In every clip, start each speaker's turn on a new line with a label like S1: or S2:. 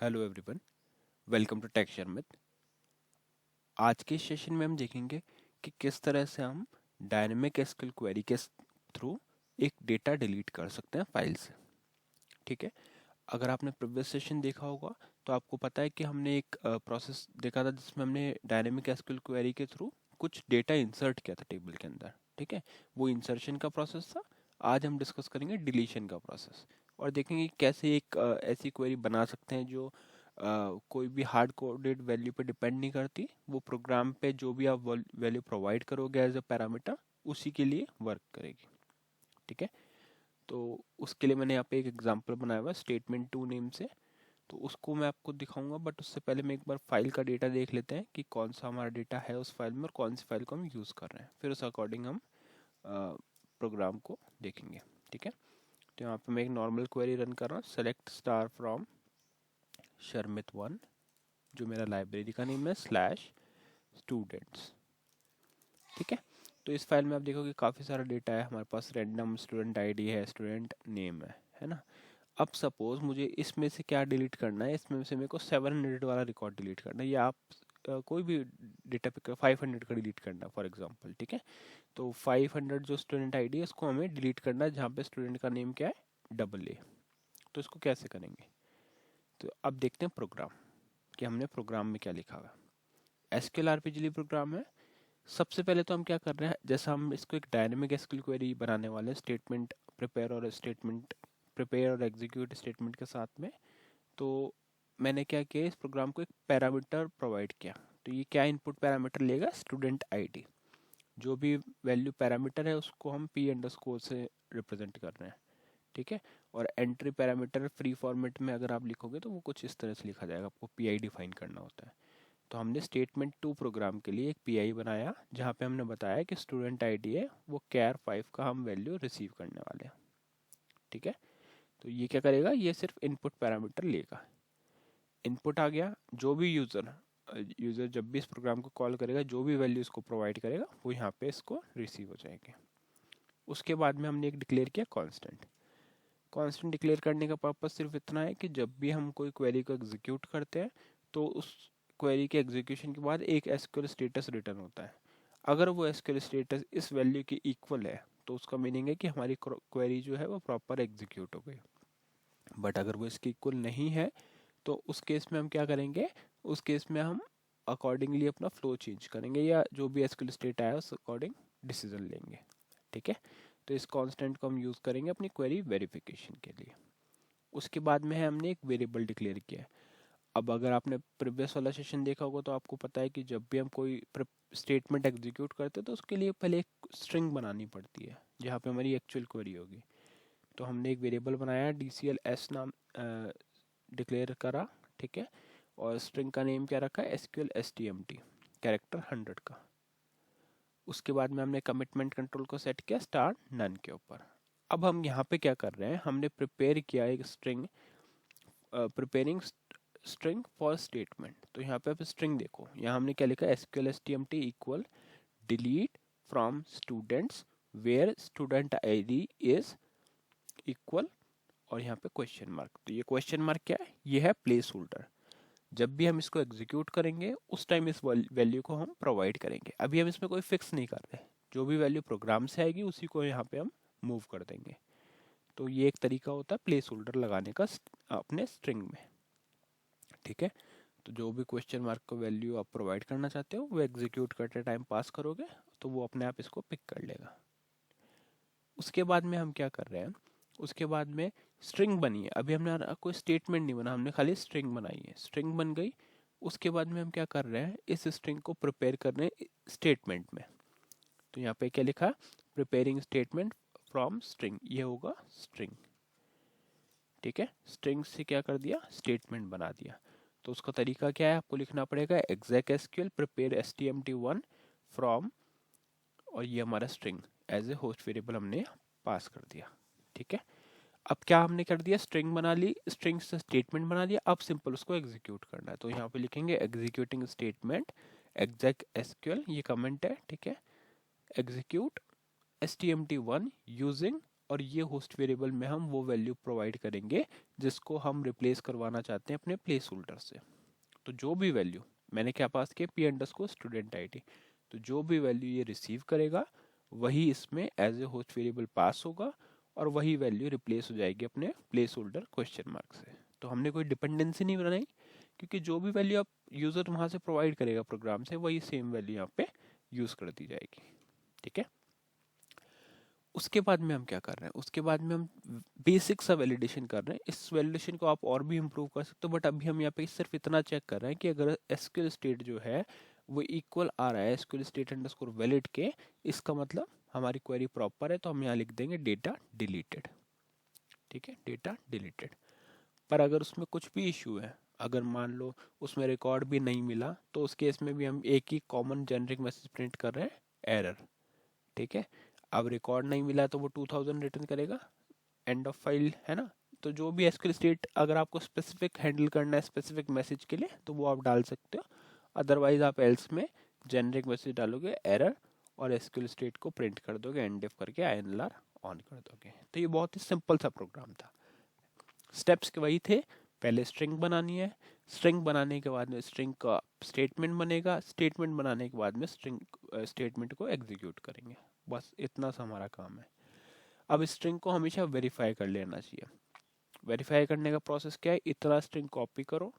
S1: Hello everyone, welcome to tech Sharmit. आज के session में हम देखेंगे कि किस तरह से हम डायनेमिक एसक्यूएल क्वेरी के थ्रू एक डेटा डिलीट कर सकते हैं फाइल से। ठीक है, अगर आपने प्रीवियस सेशन देखा होगा तो आपको पता है कि हमने एक प्रोसेस देखा था जिसमें हमने डायनेमिक एसक्यूएल क्वेरी के थ्रू कुछ डेटा इंसर्ट किया था टेबल के अंदर। ठीक है, वो इंसर्शन का प्रोसेस था। आज हम डिस्कस करेंगे डिलीशन का प्रोसेस और देखेंगे कि कैसे एक ऐसी क्वेरी बना सकते हैं जो कोई भी हार्ड कोडेड वैल्यू पे डिपेंड नहीं करती। वो प्रोग्राम पे जो भी आप वैल्यू प्रोवाइड करोगे एज अ पैरामीटर उसी के लिए वर्क करेगी। ठीक है, तो उसके लिए मैंने यहाँ पे एक एग्जांपल बनाया हुआ है स्टेटमेंट टू नेम से, तो उसको मैं आपको दिखाऊंगा। बट उससे पहले मैं एक बार फाइल का डेटा देख लेते हैं कि कौन सा हमारा डेटा है उस फाइल में और कौन सी फाइल को हम यूज़ कर रहे हैं, फिर उस अकॉर्डिंग हम प्रोग्राम को देखेंगे। ठीक है, तो यहाँ पे मैं एक नॉर्मल क्वेरी रन कर रहा हूँ, select star from Sharmit one, जो मेरा लाइब्रेरी का नेम है स्लैश स्टूडेंट्स। ठीक है, तो इस फाइल में आप देखोगे काफ़ी सारा डेटा है हमारे पास, रैंडम स्टूडेंट आईडी है, स्टूडेंट नेम है ना। अब सपोज मुझे इसमें से क्या डिलीट करना है, इसमें से मेरे को 700 वाला रिकॉर्ड डिलीट करना है, या आप कोई भी डेटा पिक 500 का डिलीट करना है फॉर एग्जांपल। ठीक है, तो 500 जो स्टूडेंट आईडी है उसको हमें डिलीट करना है, जहाँ पे स्टूडेंट का नेम क्या है, डबल ए। तो इसको कैसे करेंगे, तो अब देखते हैं प्रोग्राम कि हमने प्रोग्राम में क्या लिखा हुआ है। एसक्यूएल आरपीजीली प्रोग्राम है। सबसे पहले तो हम क्या कर रहे हैं, जैसा हम इसको एक डायनेमिक एसक्यूएल क्वेरी बनाने वाले हैं स्टेटमेंट प्रिपेयर और एग्जीक्यूट स्टेटमेंट के साथ में, तो मैंने क्या किया, इस प्रोग्राम को एक पैरामीटर प्रोवाइड किया। तो ये क्या इनपुट पैरामीटर लेगा, स्टूडेंट आईडी। जो भी वैल्यू पैरामीटर है उसको हम पी अंडरस्कोर से रिप्रेजेंट कर रहे हैं। ठीक है, और एंट्री पैरामीटर फ्री फॉर्मेट में अगर आप लिखोगे तो वो कुछ इस तरह से लिखा जाएगा, आपको पी डिफाइन करना होता है। तो हमने स्टेटमेंट टू प्रोग्राम के लिए एक पी बनाया, जहाँ पे हमने बताया कि स्टूडेंट आईडी है वो कैर 5 का हम वैल्यू रिसीव करने वाले हैं। ठीक है, तो ये क्या करेगा, ये सिर्फ इनपुट पैरामीटर लेगा। इनपुट आ गया, जो भी यूज़र जब भी इस प्रोग्राम को कॉल करेगा, जो भी वैल्यू इसको प्रोवाइड करेगा वो यहाँ पे इसको रिसीव हो जाएंगे। उसके बाद में हमने एक डिक्लेयर किया कांस्टेंट। कांस्टेंट डिक्लेयर करने का पर्पस सिर्फ इतना है कि जब भी हम कोई क्वेरी को एग्जीक्यूट करते हैं तो उस क्वेरी के एग्जीक्यूशन के बाद एक एसक्यूएल स्टेटस रिटर्न होता है। अगर वो एसक्यूएल स्टेटस इस वैल्यू के इक्वल है तो उसका मीनिंग है कि हमारी क्वेरी जो है वो प्रॉपर एग्जीक्यूट हो गई। बट अगर वो इसके इक्वल नहीं है तो उस केस में हम क्या करेंगे, उस केस में हम अकॉर्डिंगली अपना फ्लो चेंज करेंगे, या जो भी एसक्यूएल स्टेट आया उस अकॉर्डिंग डिसीजन लेंगे। ठीक है, तो इस कांस्टेंट को हम यूज़ करेंगे अपनी क्वेरी वेरिफिकेशन के लिए। उसके बाद में है हमने एक वेरिएबल डिक्लेयर किया है। अब अगर आपने प्रीवियस वाला सेशन देखा होगा तो आपको पता है कि जब भी हम कोई स्टेटमेंट एग्जीक्यूट करते हैं तो उसके लिए पहले एक स्ट्रिंग बनानी पड़ती है जहाँ पे हमारी एक्चुअल क्वेरी होगी। तो हमने एक वेरिएबल बनाया DCLS नाम डिक्लेयर करा। ठीक है, और स्ट्रिंग का नेम क्या रखा है, SQL STMT कैरेक्टर 100 का। उसके बाद में हमने कमिटमेंट कंट्रोल को सेट किया स्टार नन के ऊपर। अब हम यहाँ पे क्या कर रहे हैं, हमने प्रिपेयर किया एक string, preparing string for statement. तो यहाँ पे आप स्ट्रिंग देखो, यहाँ हमने क्या लिखा, SQL STMT equal delete from students where student ID is equal, और यहाँ पे क्वेश्चन मार्क। तो ये क्वेश्चन मार्क क्या है, ये है प्लेस होल्डर। जब भी हम इसको एग्जीक्यूट करेंगे उस टाइम इस वैल्यू को हम प्रोवाइड करेंगे। अभी हम इसमें कोई फिक्स नहीं कर रहे, जो भी वैल्यू प्रोग्राम से आएगी उसी को यहाँ पे हम मूव कर देंगे। तो ये एक तरीका होता है प्लेस होल्डर लगाने का अपने स्ट्रिंग में। ठीक है, तो जो भी क्वेश्चन मार्क को वैल्यू आप प्रोवाइड करना चाहते हो वो एग्जीक्यूट करते टाइम पास करोगे तो वो अपने आप इसको पिक कर लेगा। उसके बाद में हम क्या कर रहे हैं, उसके बाद में स्ट्रिंग बनी है, अभी हमने कोई स्टेटमेंट नहीं बना, हमने खाली स्ट्रिंग बनाई है, स्ट्रिंग बन गई। उसके बाद में हम क्या कर रहे हैं, इस स्ट्रिंग को प्रिपेयर कर रहे हैं स्टेटमेंट में। तो यहाँ पे क्या लिखा, प्रिपेयरिंग स्टेटमेंट फ्रॉम स्ट्रिंग, ये होगा स्ट्रिंग। ठीक है, स्ट्रिंग से क्या कर दिया, स्टेटमेंट बना दिया। तो उसका तरीका क्या है, आपको लिखना पड़ेगा exec sql prepare stmt1 from, और ये हमारा string as a host variable हमने पास कर दिया। ठीक है, अब क्या हमने कर दिया, स्ट्रिंग बना ली, स्ट्रिंग से स्टेटमेंट बना दिया, अब सिंपल उसको एग्जीक्यूट करना है। तो यहाँ पे लिखेंगे एग्जीक्यूटिंग स्टेटमेंट exec sql, ये कमेंट है। ठीक है, एग्जीक्यूट stmt1 यूजिंग और ये होस्ट वेरिएबल में हम वो वैल्यू प्रोवाइड करेंगे जिसको हम रिप्लेस करवाना चाहते हैं अपने प्लेस होल्डर से। तो जो भी वैल्यू मैंने क्या पास किया, पी अंडरस्कोर स्टूडेंट आईडी, तो जो भी वैल्यू ये रिसीव करेगा वही इसमें as a host variable pass होगा और वही वैल्यू रिप्लेस हो जाएगी अपने प्लेस होल्डर क्वेश्चन मार्क से। तो हमने कोई डिपेंडेंसी नहीं बनाई, क्योंकि जो भी वैल्यू आप यूजर वहां से प्रोवाइड करेगा प्रोग्राम से वही सेम वैल्यू यहाँ पे यूज कर दी जाएगी। ठीक है, उसके बाद में हम क्या कर रहे हैं, उसके बाद में हम बेसिक सा वैलिडेशन कर रहे हैं। इस वैलिडेशन को आप और भी इम्प्रूव कर सकते हो, बट अभी हम यहाँ पे सिर्फ इतना चेक कर रहे हैं कि अगर एसक्यूएल स्टेट जो है वो इक्वल आ रहा है एसक्यूएल स्टेट अंडरस्कोर वैलिड के, इसका मतलब हमारी क्वेरी प्रॉपर है। तो हम यहाँ लिख देंगे डेटा डिलीटेड। ठीक है, डेटा डिलीटेड। पर अगर उसमें कुछ भी इशू है, अगर मान लो उसमें रिकॉर्ड भी नहीं मिला, तो उस केस में भी हम एक ही कॉमन जेनरिक मैसेज प्रिंट कर रहे हैं, एरर। ठीक है, अब रिकॉर्ड नहीं मिला तो वो 2000 रिटर्न करेगा, एंड ऑफ फाइल है ना। तो जो भी एसक्यूएल स्टेट अगर आपको स्पेसिफिक हैंडल करना है स्पेसिफिक मैसेज के लिए तो वो आप डाल सकते हो, अदरवाइज आप एल्स में जेनरिक मैसेज डालोगे एरर और एसक्यूएल स्टेट को प्रिंट कर दोगे, एनडेफ करके INLR ऑन कर दोगे। तो ये बहुत ही सिंपल सा प्रोग्राम था। स्टेप्स के वही थे, पहले स्ट्रिंग बनानी है, स्ट्रिंग बनाने के बाद में स्ट्रिंग का स्टेटमेंट बनेगा, स्टेटमेंट बनाने के बाद में स्ट्रिंग स्टेटमेंट को एग्जीक्यूट करेंगे। बस इतना सा हमारा काम है। अब स्ट्रिंग को हमेशा वेरीफाई कर लेना चाहिए। वेरीफाई करने का प्रोसेस क्या है, इतना स्ट्रिंग कॉपी करो,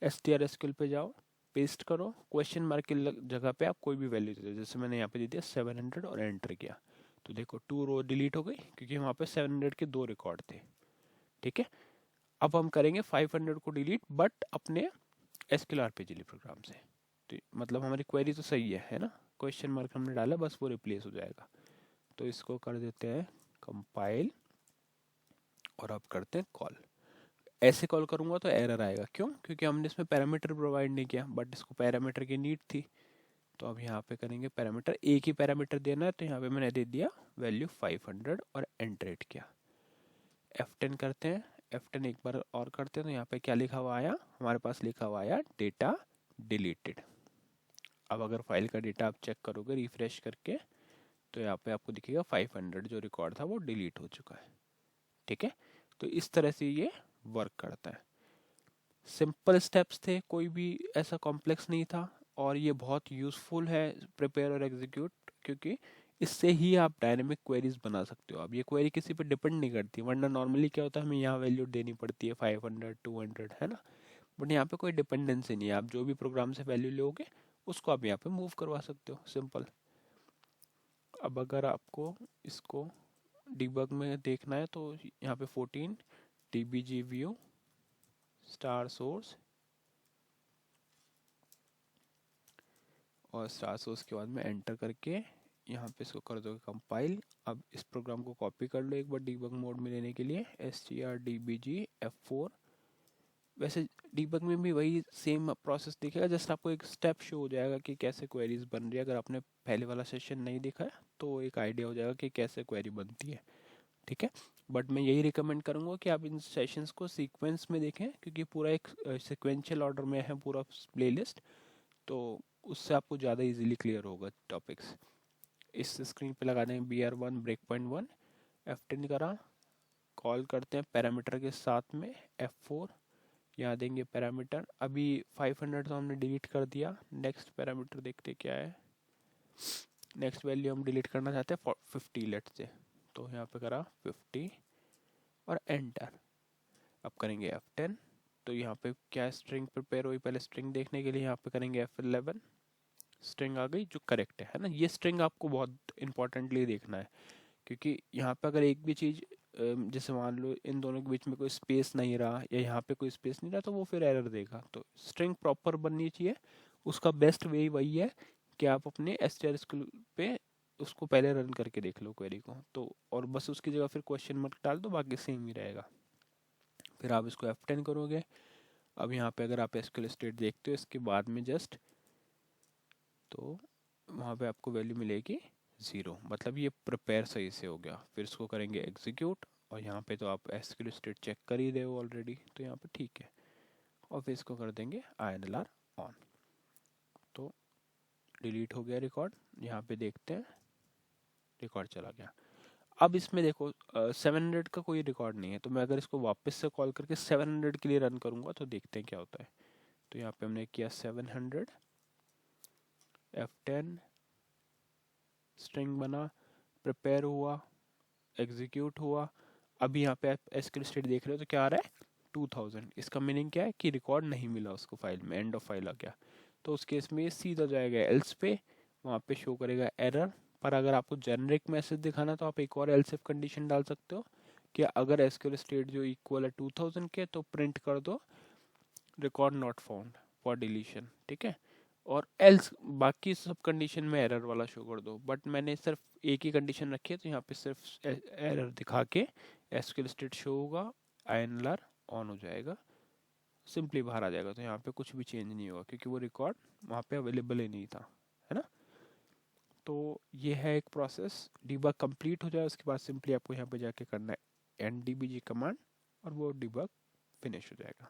S1: strSQL पे जाओ, पेस्ट करो, क्वेश्चन मार्क की जगह पे आप कोई भी वैल्यू दे दो। जैसे मैंने यहाँ पे दे दिया 700 और एंटर किया, तो देखो 2 रो डिलीट हो गई क्योंकि वहाँ पे 700 के 2 रिकॉर्ड थे। ठीक है, अब हम करेंगे 500 को डिलीट, बट अपने SQL आरपीजीएल प्रोग्राम से। तो मतलब हमारी क्वेरी तो सही है ना, क्वेश्चन मार्क हमने डाला, बस वो रिप्लेस हो जाएगा। तो इसको कर देते हैं कंपाइल और अब करते हैं कॉल। ऐसे कॉल करूंगा तो एरर आएगा, क्यों? क्योंकि हमने इसमें पैरामीटर प्रोवाइड नहीं किया, बट इसको पैरामीटर की नीड थी। तो अब यहाँ पे करेंगे पैरामीटर, एक ही पैरामीटर देना है, तो यहाँ पे मैंने दे दिया वैल्यू 500 और एंटर हिट किया। F10 करते हैं, F10 एक बार और करते हैं, तो यहाँ पे क्या लिखा हुआ आया, हमारे पास लिखा हुआ आया डेटा डिलीटेड। अब अगर फाइल का डेटा आप चेक करोगे रिफ्रेश करके, तो यहाँ पे आपको दिखेगा 500 जो रिकॉर्ड था वो डिलीट हो चुका है। ठीक है, तो इस तरह से ये वर्क करता है। सिंपल स्टेप्स थे, कोई भी ऐसा कॉम्प्लेक्स नहीं था, और ये बहुत यूजफुल है प्रिपेयर और एग्जीक्यूट, क्योंकि इससे ही आप डायनेमिक क्वेरीज बना सकते हो। अब ये क्वेरी किसी पे डिपेंड नहीं करती, वरना नॉर्मली क्या होता है, हमें यहाँ वैल्यू देनी पड़ती है 500 200 है ना, बट यहाँ पे कोई डिपेंडेंसी नहीं है। आप जो भी प्रोग्राम से वैल्यू लोगे उसको आप यहाँ पे मूव करवा सकते हो, सिंपल। अब अगर आपको इसको डिबग में देखना है तो यहाँ पे 14 dbg view स्टार सोर्स, और स्टार सोर्स के बाद में एंटर करके यहाँ पे इसको कर दोगे कंपाइल। अब इस प्रोग्राम को कॉपी कर लो एक बार डीबग मोड में लेने के लिए, strdbg f4। वैसे डीबग में भी वही सेम प्रोसेस दिखेगा, जस्ट आपको एक स्टेप शो हो जाएगा कि कैसे क्वेरीज बन रही है। अगर आपने पहले वाला सेशन नहीं देखा है तो एक आइडिया हो जाएगा कि कैसे क्वेरी बनती है। ठीक है, बट मैं यही रिकमेंड करूँगा कि आप इन सेशंस को सीक्वेंस में देखें, क्योंकि पूरा एक सिक्वेंशियल ऑर्डर में है पूरा प्लेलिस्ट, तो उससे आपको ज़्यादा इजीली क्लियर होगा टॉपिक्स। इस स्क्रीन पे लगा दें BR1 ब्रेक पॉइंट 1, F10 करा, कॉल करते हैं पैरामीटर के साथ में F4, यहाँ देंगे पैरामीटर। अभी 500 तो हमने डिलीट कर दिया, नेक्स्ट पैरामीटर देखते क्या है। नेक्स्ट वैल्यू हम डिलीट करना चाहते हैं 50 लेट से, तो यहाँ पे करा 50 और एंटर। अब करेंगे F10, तो यहाँ पे क्या स्ट्रिंग प्रिपेयर हुई, पहले स्ट्रिंग देखने के लिए यहाँ पे करेंगे F11, स्ट्रिंग आ गई जो करेक्ट है ना। ये स्ट्रिंग आपको बहुत इंपॉर्टेंटली देखना है, क्योंकि यहाँ पे अगर एक भी चीज़ जैसे मान लो इन दोनों के बीच में कोई स्पेस नहीं रहा या यहाँ पे कोई स्पेस नहीं रहा, तो वो फिर एरर देगा। तो स्ट्रिंग प्रॉपर बननी चाहिए। उसका बेस्ट वे वही है कि आप अपने strSQL पे उसको पहले रन करके देख लो क्वेरी को, तो और बस उसकी जगह फिर क्वेश्चन मार्क डाल दो, बाकी सेम ही रहेगा। फिर आप इसको F10 करोगे। अब यहाँ पे अगर आप SQL स्टेट देखते हो इसके बाद में जस्ट, तो वहाँ पे आपको वैल्यू मिलेगी 0, मतलब ये प्रिपेयर सही से हो गया। फिर इसको करेंगे एग्जीक्यूट, और यहाँ पे तो आप SQL स्टेट चेक कर ही रहे हो ऑलरेडी, तो यहाँ पे ठीक है। और फिर इसको कर देंगे INLR ऑन, तो डिलीट हो गया रिकॉर्ड। यहाँ पे देखते हैं रिकॉर्ड चला गया। अब इसमें देखो 700 का कोई रिकॉर्ड नहीं है, तो मैं अगर इसको वापस से कॉल करके 700 के लिए रन करूंगा तो देखते हैं क्या होता है। तो यहाँ पे हमने किया 700, F10 स्ट्रिंग बना, प्रिपेयर हुआ, एग्जीक्यूट हुआ। अभी यहाँ पे आप एसक्यूएल स्टेट देख रहे हो तो क्या आ रहा है 2000। इसका मीनिंग क्या है कि रिकॉर्ड नहीं मिला उसको फाइल में, एंड ऑफ फाइल आ गया। तो उस केस में ये सीधा जाएगा एल्स पे, वहाँ पे शो करेगा एरर। पर अगर आपको जेनरिक मैसेज दिखाना तो आप एक और एल्स इफ कंडीशन डाल सकते हो कि अगर एसक्यूएल स्टेट जो इक्वल है 2000 के तो प्रिंट कर दो record not found for deletion, ठीक है। और एल्स बाकी सब कंडीशन में एरर वाला शो कर दो, बट मैंने सिर्फ एक ही कंडीशन रखी है तो यहाँ पे सिर्फ एरर दिखा के एसक्यूएल स्टेट शो होगा, INLR ऑन हो जाएगा, सिंपली बाहर आ जाएगा। तो यहाँ पे कुछ भी चेंज नहीं होगा क्योंकि वो रिकॉर्ड वहाँ पे अवेलेबल ही नहीं था, है ना। तो ये है एक प्रोसेस। डिबग कंप्लीट हो जाए उसके बाद सिंपली आपको यहाँ पे जाके करना है NDBG कमांड और वो डिबग फिनिश हो जाएगा।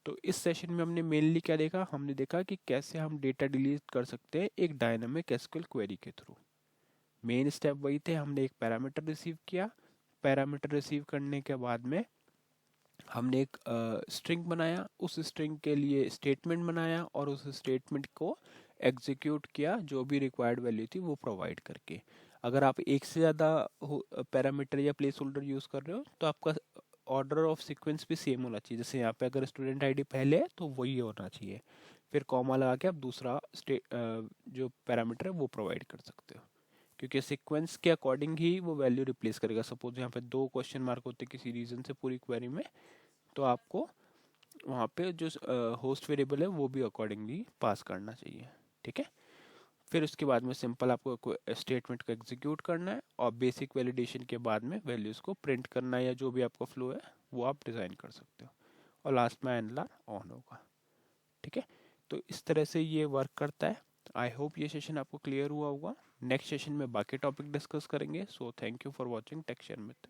S1: तो इस सेशन में हमने मेनली क्या देखा, हमने देखा कि कैसे हम डेटा डिलीट कर सकते हैं एक डायनामिक एसक्यूएल क्वेरी के थ्रू। मेन स्टेप वही थे, हमने एक पैरामीटर रिसीव किया, पैरामीटर रिसीव करने के बाद में हमने एक स्ट्रिंग बनाया, उस स्ट्रिंग के लिए स्टेटमेंट बनाया और उस स्टेटमेंट को एग्जीक्यूट किया जो भी रिक्वायर्ड वैल्यू थी वो प्रोवाइड करके। अगर आप एक से ज़्यादा पैरामीटर या प्लेस होल्डर यूज़ कर रहे हो तो आपका ऑर्डर ऑफ सीक्वेंस भी सेम होना चाहिए। जैसे यहाँ पे अगर स्टूडेंट आईडी पहले है तो वही होना चाहिए, फिर कॉमा लगा के आप दूसरा जो पैरामीटर है वो प्रोवाइड कर सकते हो, क्योंकि सीक्वेंस के अकॉर्डिंग ही वो वैल्यू रिप्लेस करेगा। सपोज यहाँ पे 2 क्वेश्चन मार्क होते किसी रीजन से पूरी क्वेरी में, तो आपको वहाँ पे जो होस्ट वेरिएबल है वो भी अकॉर्डिंगली पास करना चाहिए, ठीक है। फिर उसके बाद में सिंपल आपको स्टेटमेंट को एग्जीक्यूट करना है और बेसिक वैलिडेशन के बाद में वैल्यूज़ को प्रिंट करना है, या जो भी आपका फ्लो है वो आप डिज़ाइन कर सकते हो, और लास्ट में INLR ऑन होगा, ठीक है। तो इस तरह से ये वर्क करता है। आई होप ये सेशन आपको क्लियर हुआ होगा। नेक्स्ट सेशन में बाकी टॉपिक डिस्कस करेंगे। So thank you for watching take share myth.